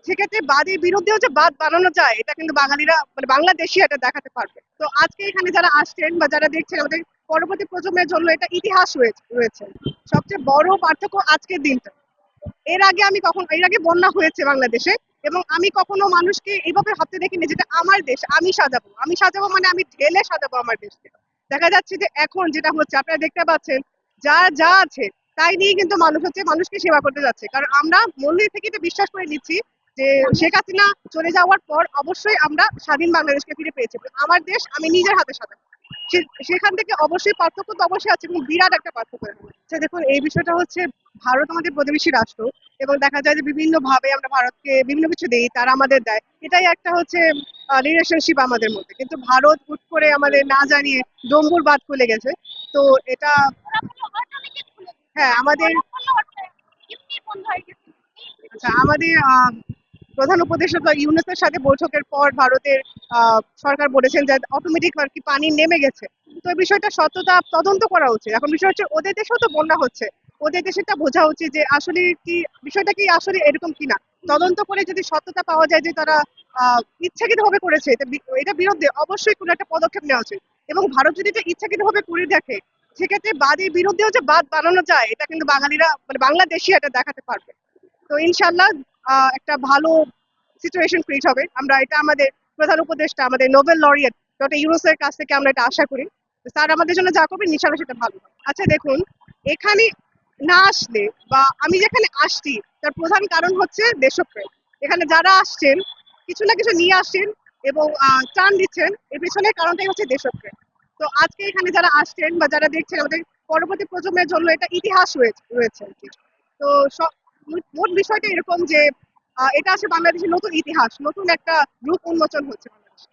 সেক্ষেত্রে বাদের বিরুদ্ধেও যে বাদ বানানো যায় এটা কিন্তু বাঙালিরা মানে বাংলাদেশি এটা দেখাতে পারবে। তো আজকে এখানে যারা আসছেন বা যারা দেখছেন আমাদের পরবর্তী প্রজন্মের জন্য এটা ইতিহাস রয়েছে। সবচেয়ে বড় পার্থক্য আজকের দিনটা। এর আগে বন্যা হয়েছে বাংলাদেশে, এবং আমি কখনো মানুষকে এইভাবে ভাবতে দেখিনি যেটা আমার দেশ, আমি সাজাবো মানে আমি ঢেলে সাজাবো আমার দেশকে। দেখা যাচ্ছে যে এখন যেটা হচ্ছে আপনারা দেখতে পাচ্ছেন, যা যা আছে তাই নিয়ে কিন্তু মানুষ হচ্ছে মানুষকে সেবা করতে যাচ্ছে, কারণ আমরা মনে থেকে এটা বিশ্বাস করে নিচ্ছি যে শেখ হাসিনা চলে যাওয়ার পর অবশ্যই আমরা স্বাধীন বাংলাদেশকে ফিরে পেয়েছি, আমার দেশ আমি নিজের হাতে সাজাবো। সেখান থেকে অবশ্যই পার্থক্য তো অবশ্যই আছে, এবং বিরাট একটা পার্থক্য আছে। দেখুন, এই বিষয়টা হচ্ছে ভারত আমাদের প্রতিবেশী রাষ্ট্র, এবং দেখা যায় যে বিভিন্ন ভাবে আমরা ভারতকে বিভিন্ন কিছু দেই, তারা আমাদের দেয়, এটাই একটা হচ্ছে রিলেশনশিপ আমাদের মধ্যে। কিন্তু ভারত হুট করে আমাদের না জানিয়ে ডম্বুর বাঁধ খুলে গেছে। তো এটা হ্যাঁ আমাদের আচ্ছা, আমাদের প্রধান উপদেষ্টা ইউনূসের সাথে বৈঠকের পর ভারতের সরকার বলেছেন যে অটোমেটিক আর কি পানি নেমে গেছে। তো এই বিষয়টা সত্যতা তদন্ত করা উচিত। এখন বিষয় হচ্ছে ওদের দেশেও তো বন্যা হচ্ছে, ওদের দেশেটা বোঝা উচিত যে আসলে কি বিষয়টা কি আসলে এরকম কিনা। তদন্ত করে যদি সত্যতা পাওয়া যায় যে তারা ইচ্ছাকৃতভাবে করেছে, এটা বিরুদ্ধে অবশ্যই কোনো একটা পদক্ষেপ নেওয়া উচিত। এবং ভারত যদি এটা ইচ্ছাকৃতভাবে করে দেখে, সেক্ষেত্রে বাদের বিরুদ্ধেও যে বাদ বানানো যায় এটা কিন্তু বাঙালিরা মানে বাংলাদেশি এটা দেখাতে পারবে। তো ইনশাল্লাহ একটা ভালো সিচুয়েশন ক্রিয়েট হবে। আমরা এটা আমাদের প্রধান উপদেষ্টা, আমাদের নোবেল লরিয়েট ডক্টর ইউনূসের কাছ থেকে আমরা এটা আশা করি। স্যার আমাদের জন্য যা করবেন ইনশাল্লাহ সেটা ভালো হবে। আচ্ছা দেখুন, এখানে না আসলে বা আমি যেখানে আসছি তার প্রধান কারণ হচ্ছে দেশপ্রেম। এখানে যারা আসছেন কিছু না কিছু নিয়ে আসছেন এবং ত্রাণ দিচ্ছেন, এর পেছনের কারণটাই হচ্ছে দেশপ্রেম। তো আজকে এখানে যারা আসছেন বা যারা দেখছেন আমাদের পরবর্তী প্রজন্মের জন্য এটা ইতিহাস রয়েছে আর কি। তো মোট বিষয়টা এরকম যে এটা আসলে বাংলাদেশের নতুন ইতিহাস, নতুন একটা রূপ উন্মোচন হচ্ছে বাংলাদেশে।